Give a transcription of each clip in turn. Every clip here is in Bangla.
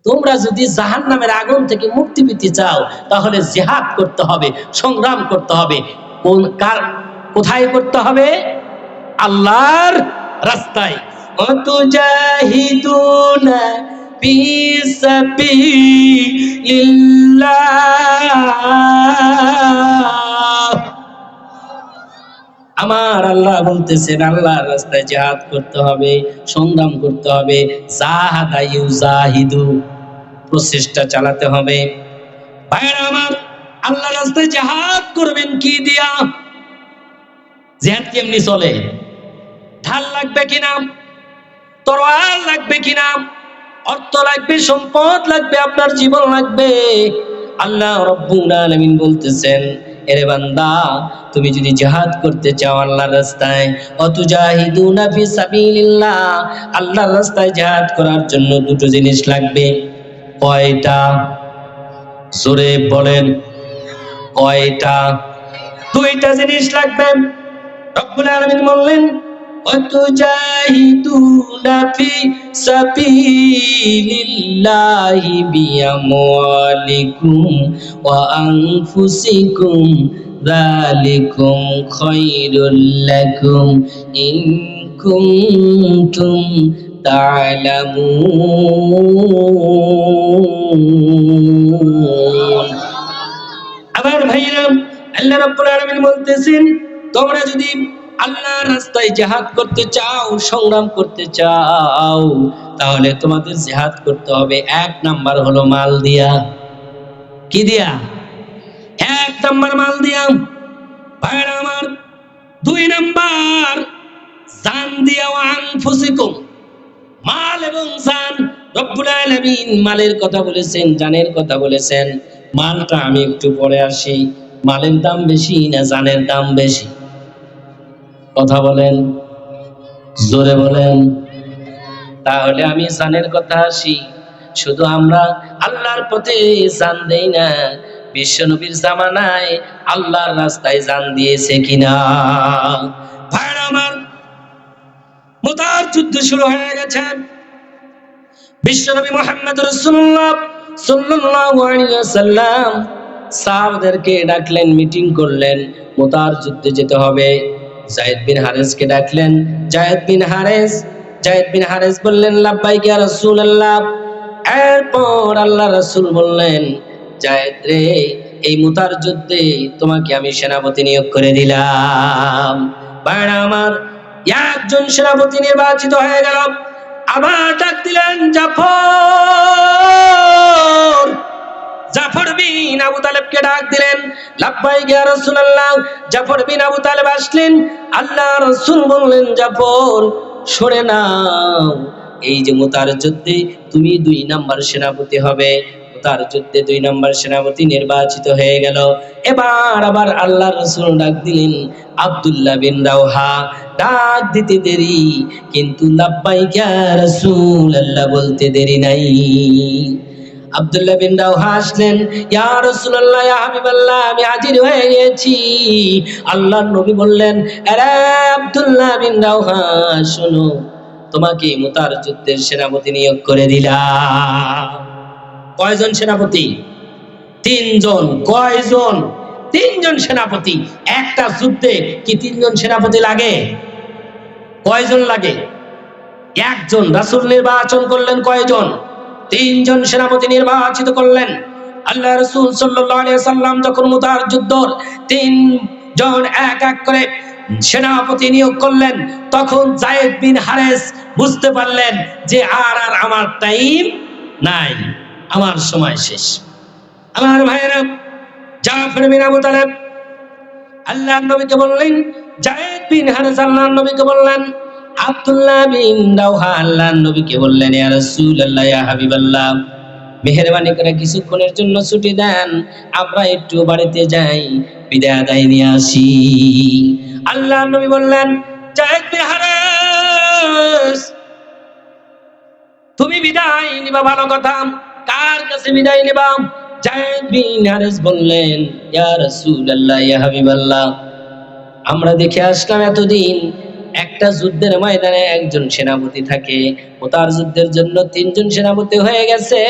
তোমরা যদি জাহান্নামের আগুন থেকে মুক্তি পেতে চাও তাহলে জিহাদ করতে হবে, সংগ্রাম করতে হবে। কোথায় করতে হবে? আল্লাহর রাস্তায়। ওয়াতুজাহিদুনা ফি সাবিলিল্লাহ। আমার আল্লাহ বলতেছেন আল্লাহর রাস্তায় জিহাদ করতে হবে, সংগ্রাম করতে হবে। জাহাদা ইউজাহিদু, প্রচেষ্টা চালাতে হবে। ভাইরা আমার, আল্লাহর রাস্তায় জিহাদ করবেন কি দিয়া? জিহাদ কেমনি চলে? ঢাল লাগবে কিনা, তরোয়াল লাগবে কিনা, অর্থ লাগবে, সম্পদ লাগবে, আপনার জীবন লাগবে। আল্লাহ রাব্বুল আলামিন বলতেছেন, এরে বান্দা, তুমি যদি জিহাদ করতে চাও আল্লাহর রাস্তায়, অতুজাহিদুনা ফি সাবিলিল্লাহ, আল্লাহর রাস্তায় জিহাদ করার জন্য দুটো জিনিস লাগবে। কয়টা? জোরে বলেন, কয়টা? দুইটা জিনিস লাগবে। রব্বুল আলামিন বললেন, ওয়াতুজাহিদুনা ফি সাবিলিল্লাহি বিআমওয়ালিকুম ওয়া আনফুসিকুম যালিকুম খায়রুল লাকুম ইন কুনতুম তা'লামুন। আমার ভাইরা, আল্লাহ রাব্বুল আলামিন বলতেছেন, তোমরা যদি আল্লাহর রাস্তায় জিহাদ করতে চাও, সংগ্রাম করতে চাও, তাহলে তোমাদের জিহাদ করতে হবে এক নাম্বার হলো মাল দিয়া। কি দিয়া? এক নাম্বার মাল দিয়া। ভাইরা আমার, দুই নাম্বার জান দিয়া। ওয়া আনফুসিকুম, মাল এবং জান। রব্বুল আলামিন মালের কথা বলেছেন, জানের কথা বলেছেন। মালটা আমি একটু পরে আসি। মালের দাম বেশি না জানের দাম বেশি? কথা বলেন, জোরে বলেন। তাহলে আমি জানের কথা আসি। শুধু আমরা আল্লাহর পথে জান দেই না, বিশ্বনবীর জামানায় আল্লাহর রাস্তায় জান দিয়েছে কিনা? ভাইরা আমার, মুতার যুদ্ধ শুরু হয়ে গেছে। বিশ্বনবী মুহাম্মদ রাসূলুল্লাহ সাল্লাল্লাহু আলাইহি ওয়াসাল্লাম সাহাবাদেরকে ডাকলেন, মিটিং করলেন, মুতার যুদ্ধে যেতে হবে। যায়েদ বিন হারেসকে ডাকলেন। যায়েদ বিন হারেস বললেন, লাব্বাইক ইয়া রাসূলুল্লাহ। এরপর আল্লাহ রাসূল বললেন, যায়েদ রে, এই মুতার যুদ্ধে তোমাকে আমি সেনাপতি নিয়োগ করে দিলাম। ভাইরা আমার, একজন সেনাপতি নির্বাচিত হয়ে গেল। আবার ডাক দিলেন জাফর বিন আবু তালেবকে ডাক দিলেন। লাব্বাইক ইয়া রাসূলুল্লাহ। জাফর বিন আবু তালেব আসলেন। আল্লাহ রাসূল বললেন, জাফর শুনে নাও, এই যে মুতার যুদ্ধে তুমি 2 নাম্বার সেনাপতি হবে। মুতার যুদ্ধে 2 নাম্বার সেনাপতি নির্বাচিত হয়ে গেল। এবার আবার আল্লাহ রাসূল ডাক দিলেন আব্দুল্লাহ বিন রাওহা। ডাক দিতে দেরি, কিন্তু লাব্বাইক ইয়া রাসূলুল্লাহ বলতে দেরি নাই। আব্দুল্লাহ বিন রাওহা আসলেন। ইয়া রাসূলুল্লাহ, ইয়া হাবিবাল্লাহ, আমি হাজির হয়ে গেছি। আল্লাহর নবী বললেন, আরে আব্দুল্লাহ বিন রাওহা, শোনো, তোমাকে মুতার যুদ্ধের সেনাপতি নিয়োগ করে দিলাম। কয়জন সেনাপতি? 3 জন। কয়জন? 3 জন সেনাপতি। একটা যুদ্ধে কি 3 জন সেনাপতি লাগে? কয়জন লাগে? একজন। রাসূল নির্বাচন করলেন কয়জন? 3 জন সেনাপতি নির্বাচিত করলেন। আল্লাহ রাসূল সাল্লাল্লাহু আলাইহি সাল্লাম যখন মুতার যুদ্ধ 3 জন এক এক করে সেনাপতি নিয়োগ করলেন, তখন যায়েদ বিন হারেস বুঝতে পারলেন যে আর আমার টাইম নাই, আমার সময় শেষ। আমার ভাইয়েরা, জাফর বিন আবু তালেব আল্লাহর নবীকে বললেন, যায়েদ বিন হারেস আল্লাহর নবীকে বললেন, আব্দুল্লাহ বিন রাওহা আল্লাহর নবীকে বললেন, ইয়া রাসূলুল্লাহ, ইয়া হাবিবাল্লাহ, মেহেরবানি করে কিছুক্ষণের জন্য ছুটি দেন, আমরা একটু বাড়িতে যাই, বিদায় আদায় নিয়ে আসি। আল্লাহর নবী বললেন, যায়েদ বিন হারেস, তুমি বিদায় নিবা ভালো কথা, কার কাছে বিদায় নিবা? যায়েদ বিন হারেস বললেন, ইয়া রাসূলুল্লাহ, ইয়া হাবিবাল্লাহ, আমরা দেখে আসলাম এতদিন একটা যুদ্ধের ময়দানে একজন সেনাপতি থাকে, ওতার যুদ্ধের জন্য 3 জন সেনাপতি হয়ে গেছে।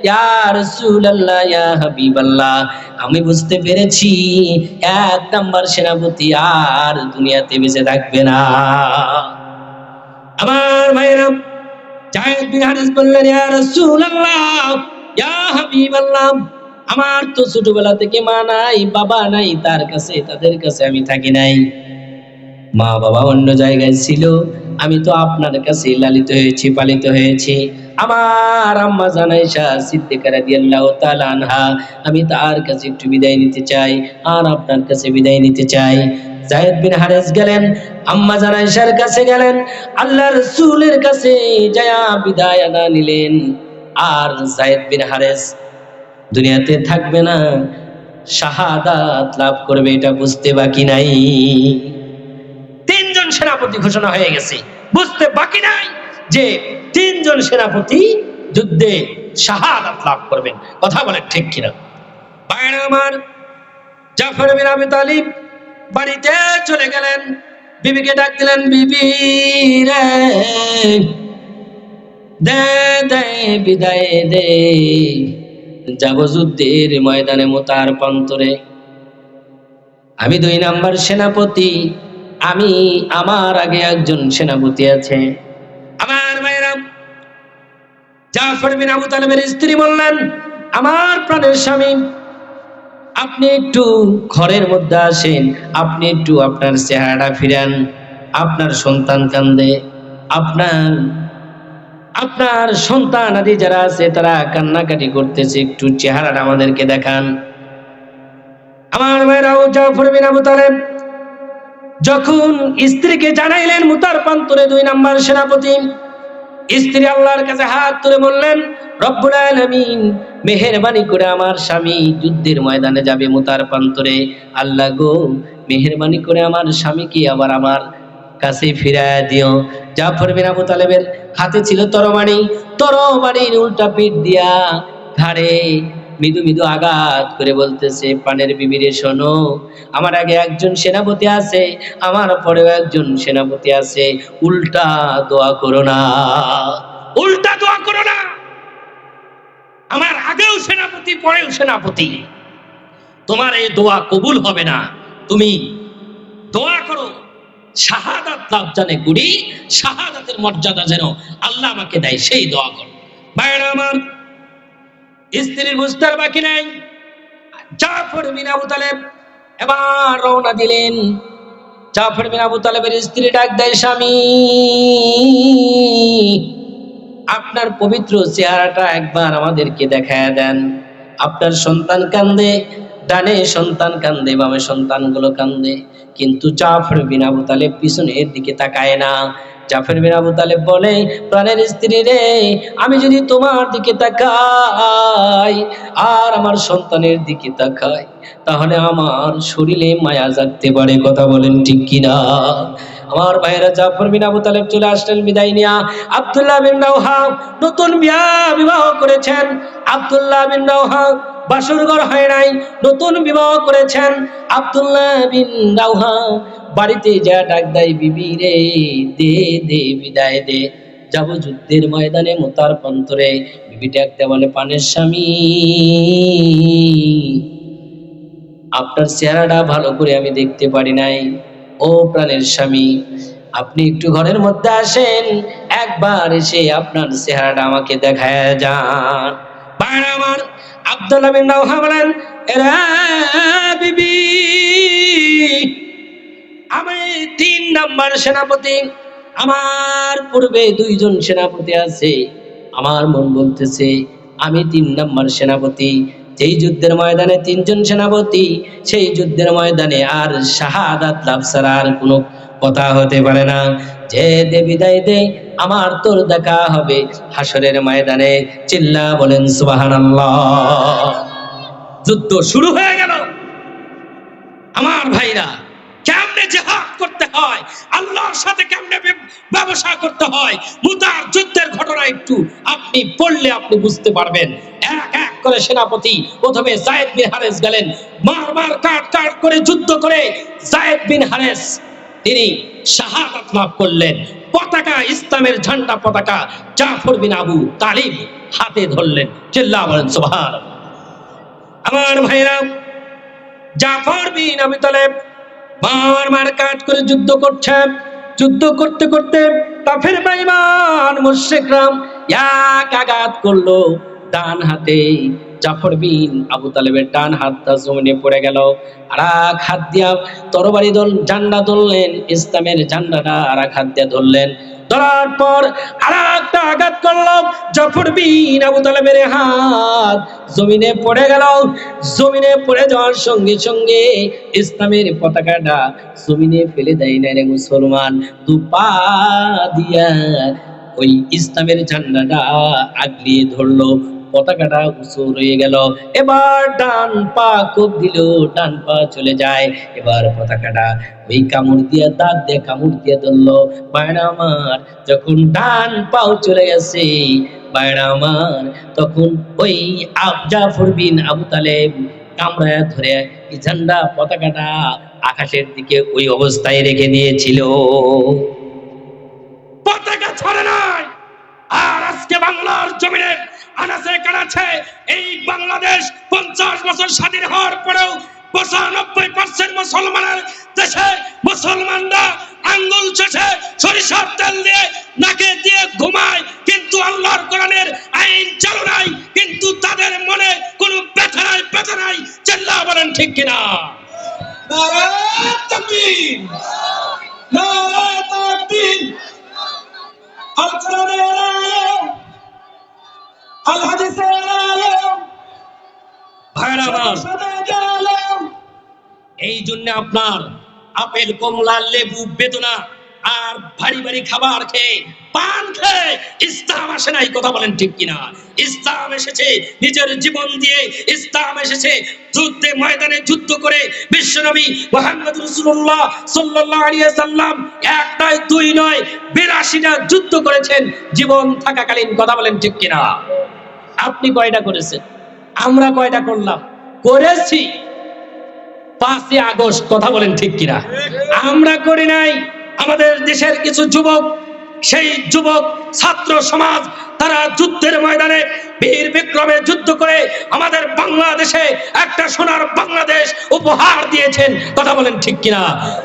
ইয়া রাসূলুল্লাহ, ইয়া হাবিবাল্লাহ, আমি বুঝতে পেরেছি 1 নাম্বার সেনাপতি আর দুনিয়াতে বেঁচে থাকবে না। আমার ভাইরা, যায়েদ বিন হারিস বললেন, ইয়া রাসূলুল্লাহ, ইয়া হাবিবাল্লাহ, আমার তো ছোটবেলা থেকে মা নাই, বাবা নাই, তাদের কাছে আমি থাকি নাই। মা বাবা অন্য জায়গায় ছিল, আমি তো আপনার কাছে লালিত হয়েছি, পালিত হয়েছি। আমার আম্মা জান আয়েশা সিদ্দিকা রাদিয়াল্লাহু তাআলা আনহা, আমি তার কাছে একটু বিদায় নিতে চাই, আর আপনার কাছে বিদায় নিতে চাই। যায়েদ বিন হারিস গেলেন, আম্মা জান আয়েশার কাছে গেলেন, আল্লাহর রাসূলের কাছে যায়া বিদায় আনা নিলেন। আর যায়েদ বিন হারিস দুনিয়াতে থাকবে না, শাহাদাত লাভ করবে, এটা বুঝতে বাকি নাই। 3 জন সেনাপতি ঘোষণা হয়ে গেছে, বুঝতে বাকি নাই যে 3 জন সেনাপতি যুদ্ধে শাহাদাত লাভ করবেন। কথা বলেন ঠিক কিনা? ভাইরা আমার, জাফর বিন আবি তালিব বাড়িতে চলে গেলেন, বিবিকে ডাক দিলেন, বিবি রে, দে দে বিদায় দে, যাব যুদ্ধের ময়দানে মুতার প্রান্তরে। আমি 2 নাম্বার সেনাপতি, আমার আগে একজন সেনাপতি আছে। আমার ভাইরা, জাফর বিন আবু তালেবের স্ত্রী বললেন, আমার প্রাণের স্বামী, আপনি একটু ঘরের মধ্যে আসেন, আপনি একটু আপনার চেহারাটা ফিরান, আপনার সন্তান কান্দে, আপনার সন্তান আদি যারা আছে তারা কান্নাকাটি করতেছে, একটু চেহারাটা আমাদেরকে দেখান। আমার ভাইরা, জাফর বিন আবু তালেব যখন স্ত্রীকে জানাইলেন মুতার প্রান্তরে 2 নাম্বার সেনাপতি, স্ত্রী আল্লাহর কাছে হাত তুলে বললেন, রব্বুল আলামিন, মেহেরবানি করে আমার স্বামী যুদ্ধের ময়দানে যাবে মুতার প্রান্তরে, আল্লাহ গো, মেহেরবানি করে আমার স্বামীকে আবার আমার কাছে ফিরায় দিও। জাফর বিন আবু তালেবের হাতে ছিল তরবারির উল্টা পিঠ দিয়া ঘাড়ে মৃদু মৃদু আঘাত করে বলতেছে, প্রাণের বিবিরে শোনো, আমার আগে একজন সেনাপতি আছে, আমার পরেও একজন সেনাপতি আছে, উল্টা দোয়া করো না, উল্টা দোয়া করো না। আমার আগেও সেনাপতি, পরেও সেনাপতি, তোমার এই দোয়া কবুল হবে না। তুমি দোয়া করো, শাহাদাত লাভ জানে করি, শাহাদাতের মর্যাদা যেন আল্লাহ আমাকে দেয়, সেই দোয়া করো। ভাইরা আমার, স্ত্রীর বুঝতে বাকি নাই, জাফর বিন আবু তালেব এবার রওনা দিলেন। জাফর বিন আবু তালেবের স্ত্রী ডাক দেয়, স্বামী, আপনার পবিত্র চেহারাটা একবার আমাদেরকে দেখায় দেন। আপনার সন্তান কান্দে, ডানে সন্তান কান্দে, বামে সন্তানগুলো কান্দে, কিন্তু জাফর বিন আবু তালেব পিছনের দিকে তাকায় না। জাফর বিন আবু তালেব বলে, প্রাণের স্ত্রী রে, আমি যদি তোমার দিকে তাকাই আর আমার সন্তানের দিকে তাকাই, তাহলে আমার শরীরে মায়া জাগতে পারে। কথা বলেন ঠিক কিনা? আমার ভাইরা, জাফর বিন আবু তালেব চলে আসলেন বিদায় নিয়া। আব্দুল্লাহ বিন রাওহা নতুন বিবাহ করেছেন। আব্দুল্লাহ বিন রাওহা বাসর ঘর হয় নাই, নতুন বিবাহ করেছেন। আব্দুল্লাহ বিন রাওহা বাড়িতে যা ডাক দেয়, বিবি রে, দে দে বিদায় দে, যাব যুদ্ধের ময়দানে মুতার প্রান্তরে। বিবি ডাকতে বলে, প্রাণের স্বামী, আপনার চেহারাটা ভালো করে আমি দেখতে পারি নাই। ও প্রাণের স্বামী, আপনি একটু ঘরের মধ্যে আসেন, একবার এসে আপনার চেহারাটা আমাকে দেখায় যান। ভাইরা আমার, আব্দুল্লাহ বিন রাওহা বলেন, এরা বিবি, আমি 3 নাম্বার সেনাপতি, আমার পূর্বে 2 জন সেনাপতি আছে, আমার মন বলতেছে আমি 3 নাম্বার সেনাপতি। যেই যুদ্ধের ময়দানে 3 জন সেনাপতি, সেই যুদ্ধের ময়দানে আর শাহাদাত লাভ ছাড়া আর কোনো কথা হতে পারে না। যে দে বিদায় দে, আমার তোর দেখা হবে হাসরের ময়দানে। চিল্লা বলেন সুবহানাল্লাহ। যুদ্ধ শুরু হয়ে গেল। আমার ভাইরা, কেমনে জিহাদ করতে হয়, আল্লাহর সাথে কেমনে ব্যবসা করতে হয়, মুতার যুদ্ধের ঘটনা একটু আপনি পড়লে আপনি বুঝতে পারবেন। এক এক করে সেনাপতি, প্রথমে যায়েদ বিন হারেস গেলেন, মার কাট করে যুদ্ধ করে যায়েদ বিন হারেস তিনি শাহাদাত লাভ করলেন। পতাকা, ইসলামের ঝান্ডা পতাকা জাফর বিন আবু তালিব হাতে ধরলেন। চিল্লা বলেন সুবহানাল্লাহ। আমার ভাইরা, জাফর বিন আবু তালেব মার কাট করে যুদ্ধ করছে। যুদ্ধ করতে করতে কাফের বেঈমান মুশরিকরা এক আঘাত করলো ডান হাতে। জাফর বিন আবু তালেবের ডান হাতটা জমিনে পড়ে গেল। আর এক হাত দিয়া তরবারি ঝান্ডা ধরলেন, ইসলামের ঝান্ডাটা আর এক হাত দিয়া ধরলেন। ধরার পর আর একটা আঘাত করলো। জাফর বিন আবু তালেবের হাত জমিনে পড়ে গেল। জমিনে পড়ে যাওয়ার সঙ্গে সঙ্গে ইসলামের পতাকাটা জমিনে ফেলে দেয় না রে মুসলমান, দু পা দিয়া ওই ইসলামের ঝান্ডাটা আগলিয়ে ধরলো। পতাকাটা উঁচু রয়ে গেল। এবার ডান পা কোপ দিল, ডান পা চলে যায়। এবার পতাকাটা ওই কামড় দিয়ে, দাঁত দিয়ে কামড় দিয়ে ধরলো। বাইরা আমার, যখন ডান পাও চলে গেছে বাইরা আমার, তখন ওই জাফর বিন আবু তালেব কামড়ায় ধরে এই ঝান্ডা পতাকাটা আকাশের দিকে ওই অবস্থায় রেখে দিয়েছিল। পতাকা ছড়ে নাই। আর আজকে বাংলার জমিনে আনাচে কানাচে এই বাংলাদেশ 50 বছর স্বাধীন হওয়ার পরেও 95% মুসলমানের দেশে মুসলমানরা আঙ্গুল চষে সরিষার তেল দিয়ে নাকে দিয়ে ঘুমায়, কিন্তু আল্লাহর কোরআনের আইন চালু নাই, কিন্তু তাদের মনে কোনো ব্যথা নাই, ব্যথা নাই। চিল্লা বলেন ঠিক কিনা? নারায়ে তাকবীর, নারায়ে তাকবীর। আল কোরআনের আলেম, আল হাদিসের আলেম, ভাইরা আমার, এই জন্য আপনার আপেল, কমলা, লেবু, বেদনা আর ভারী ভারী খাবার খেয়ে, পান খেয়ে ইসলাম আসে নাই। কথা বলেন ঠিক কিনা? ইসলাম এসেছে নিজের জীবন দিয়ে। ইসলাম এসেছে যুদ্ধে, ময়দানে যুদ্ধ করে। বিশ্বনবী মুহাম্মদ রাসূলুল্লাহ সাল্লাল্লাহু আলাইহি ওয়াসাল্লাম এক নয়, দুই নয়, 82টা যুদ্ধ করেছেন জীবন থাকাকালীন। কথা বলেন ঠিক কিনা? আপনি কয়টা করেছেন? আমরা কয়টা করলাম? করেছি 5ই আগস্ট। কথা বলেন ঠিক কিনা? আমরা করি নাই। আমাদের দেশের কিছু যুবক, সেই যুবক ছাত্র সমাজ, তারা যুদ্ধের ময়দানে বীর বিক্রমে যুদ্ধ করে আমাদের বাংলাদেশে একটা সোনার বাংলাদেশ উপহার দিয়েছেন। কথা বলেন ঠিক কিনা?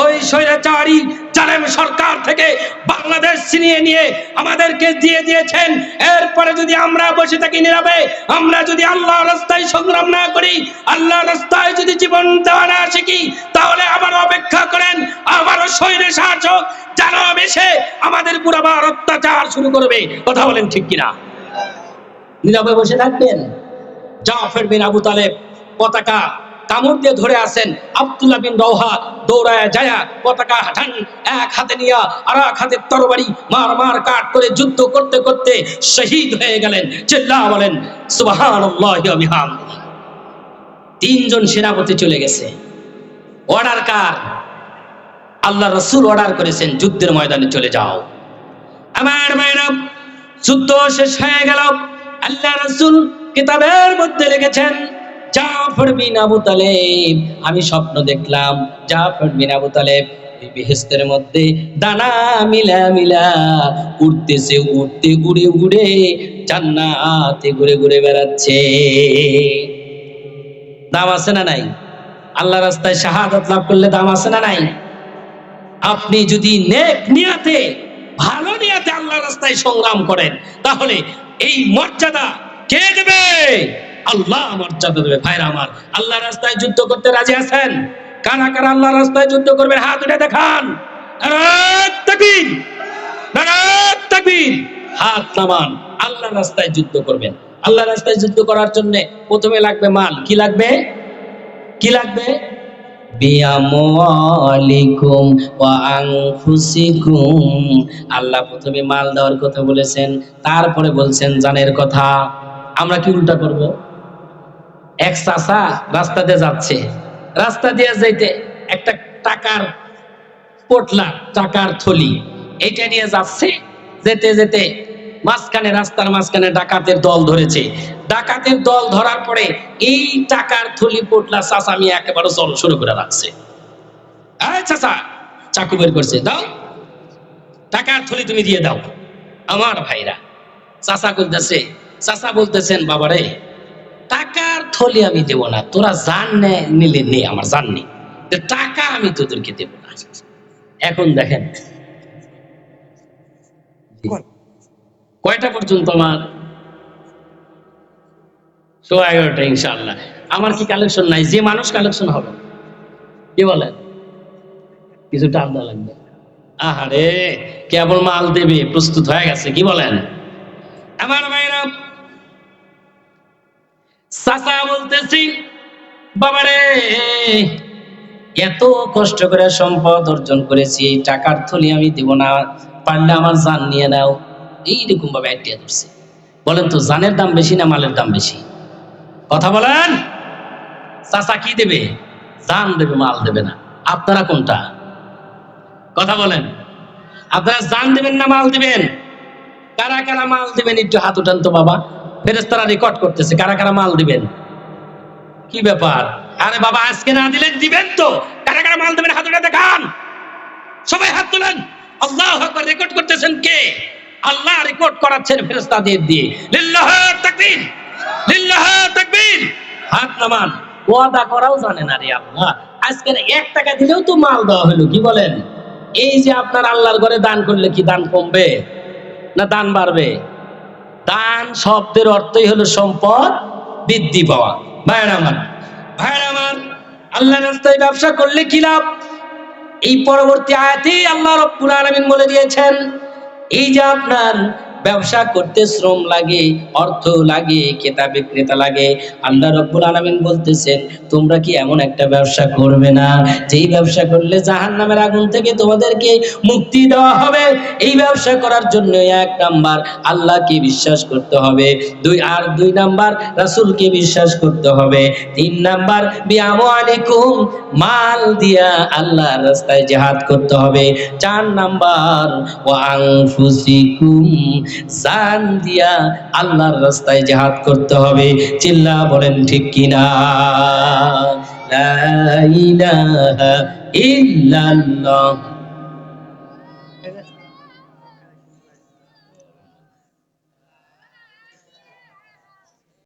ওই স্বৈরাচারী জালেম সরকার থেকে বাংলাদেশ ছিনিয়ে নিয়ে আমাদেরকে দিয়ে দিয়েছেন। এরপরে যদি আমরা বসে থাকি নীরবে, আমরা যদি আল্লাহর রাস্তায় সংগ্রাম না করি, আল্লাহর রাস্তায় যদি জীবন দেওয়া না শিখি, তাহলে আবার অপেক্ষা করেন, আবারও স্বৈরের শাসক জালেম এসে আমাদের উপর আবার অত্যাচার শুরু করবে। কথা বলেন ঠিক কিনা? নীরবে বসে থাকবেন? জাফর বিন আবু তালেব পতাকা কামড় দিয়ে ধরে আছেন। আব্দুল্লাহ বিন রওহা দৌড়ায় যায় পতাকা হাঁটান এক হাতে নিয়ে আর এক হাতে তরবারি মার কাট করে যুদ্ধ করতে করতে শহীদ হয়ে গেলেন। চিল্লা বলেন সুবহানাল্লাহি ওয়া বিহামদিহি। 3 জন সেনাপতি চলে গেছে। অর্ডার কার? আল্লাহ রাসূল অর্ডার করেছেন, যুদ্ধের ময়দানে চলে যাও। আমার ভাইরা, যুদ্ধ শেষ হয়ে গেল। আল্লাহ রাসূল কিতাবের মধ্যে লিখেছেন, জাফর বিন আবু তালেব, আমি স্বপ্ন দেখলাম জাফর বিন আবু তালেব বেহেশতের মধ্যে ডানা মিলা মিলা উড়তেছে, উড়তে উড়ে উড়ে জান্নাতে ঘুরে ঘুরে বেড়াচ্ছে। দাম আছে না নাই? আল্লাহ রাস্তায় শাহাদাত লাভ করলে দাম আছে না নাই? আপনি যদি নেক নিয়াতে, ভালো নিয়াতে আল্লাহর রাস্তায় সংগ্রাম করেন, তাহলে এই মর্যাদা কে দেবে? আল্লাহ মর্যাদা দেবে। ভাইরা আমার, আল্লাহর রাস্তায় যুদ্ধ করতে রাজি আছেন? কারা কারা আল্লাহর রাস্তায় যুদ্ধ করবেন? হাত উঠে দেখান। নারায়ে তাকবীর, নারায়ে তাকবীর। হাত নামান। আল্লাহর রাস্তায় যুদ্ধ করবেন। আল্লাহর রাস্তায় যুদ্ধ করার জন্য প্রথমে লাগবে মাল। কি লাগবে? কি লাগবে? বিআমওয়ালিকুম ওয়া আনফুসিকুম। আল্লাহ প্রথমে মাল দেওয়ার কথা বলেছেন, তারপরে বলছেন জানের কথা। আমরা কি উল্টা করব? এক চাচা রাস্তা দিয়ে যাচ্ছে, রাস্তা দিয়ে যাইতে একটা টাকার পোটলা, টাকার থলি, এটা নিয়ে যাচ্ছে। যেতে যেতে মাঝখানে, রাস্তার মাঝখানে ডাকাতের দল ধরেছে। ডাকাতের দল ধরার পরে এই টাকার থলি পোটলা চাচা আমি একেবারে চল শুরু করে রাখছে। চাচা চাকু বের করছে, দাও টাকার থলি তুমি দিয়ে দাও। আমার ভাইরা, চাচা বলতেছেন বাবারে টাকার থলি আমি দেব না, তোরা জান নিলে নে, আমার জান নেই, টাকা আমি তোদেরকে দেব না। এখন দেখেন কয়টা পর্যন্ত? আমার 11:30 ইনশাআল্লাহ। আমার কি কালেকশন নাই? যে মানুষ কালেকশন হবে, কি বলেন? কিছু টান দেওয়া লাগবে। আহারে, কেবল মাল দেবে, প্রস্তুত হয়ে গেছে, কি বলেন? আমার ভাইরা, চাচা বলতেছি বাবারে এত কষ্ট করে সম্পদ অর্জন করেছি, এই টাকার থলি আমি দেব না, পারলে আমার জান নিয়ে নাও। এইরকম ভাবে আইডিয়া করছে। বলেন তো, জানের দাম বেশি না মালের দাম বেশি? কথা বলেন। চাচা কি দেবে? জান দেবে, মাল দেবে না। আপনারা কোনটা? কথা বলেন। আপনারা জান দেবেন না মাল দিবেন? কারা কারা মাল দিবেন একটু হাত উঠান তো বাবা। ফেরেশতারা রেকর্ড করতেছে, কারা কারা মাল দিবেন। কি ব্যাপার? আরে বাবা, আজকে না দিলেন দিবেন তো? কারা কারা মাল দিবেন হাত উঠে দেখান, সবাই হাত তুলেন। আল্লাহু আকবার। রেকর্ড করতেছেন কে? আল্লাহ রেকর্ড করাচ্ছেন ফেরেশতাদের দিয়ে। লিল্লাহি তাকবীর, লিল্লাহি তাকবীর। হাত নামান। ওয়াদা করাও জানেন না রে আল্লাহ। আজকে 1 টাকা দিলেও তো মাল দেওয়া হলো, কি বলেন? এই যে আপনার আল্লাহর ঘরে দান করলে কি দান কমবে না দান বাড়বে? দান শব্দের অর্থই হলো সম্পদ বৃদ্ধি পাওয়া। ভাইরা আমার, আল্লাহর রাস্তায় ব্যবসা করলে কি লাভ? এই পরবর্তী আয়াতে আল্লাহ রাব্বুল আলামিন বলে দিয়েছেন, এই যে আপনার ব্যবসা করতে শ্রম লাগে, অর্থ লাগে, ক্রেতা বিক্রেতা লাগে, আল্লাহ রাব্বুল আলামিন বলতেছেন তোমরা কি এমন একটা ব্যবসা করবে না যেই ব্যবসা করলে জাহান্নামের আগুন থেকে তোমাদেরকে মুক্তি দেওয়া হবে? এই ব্যবসা করার জন্য 1 নাম্বার আল্লাহকে বিশ্বাস করতে হবে, 2 নাম্বার রাসূলকে বিশ্বাস করতে হবে, 3 নাম্বার বিআমওয়ালিকুম মাল দিয়া আল্লাহর রাস্তায় জিহাদ করতে হবে, 4 নাম্বার ওয়া আনফুসিকুম জান দিয়া আল্লাহর রাস্তায় জিহাদ করতে হবে। চিল্লা বলেন ঠিক কিনা? লা ইলাহা ইল্লাল্লাহ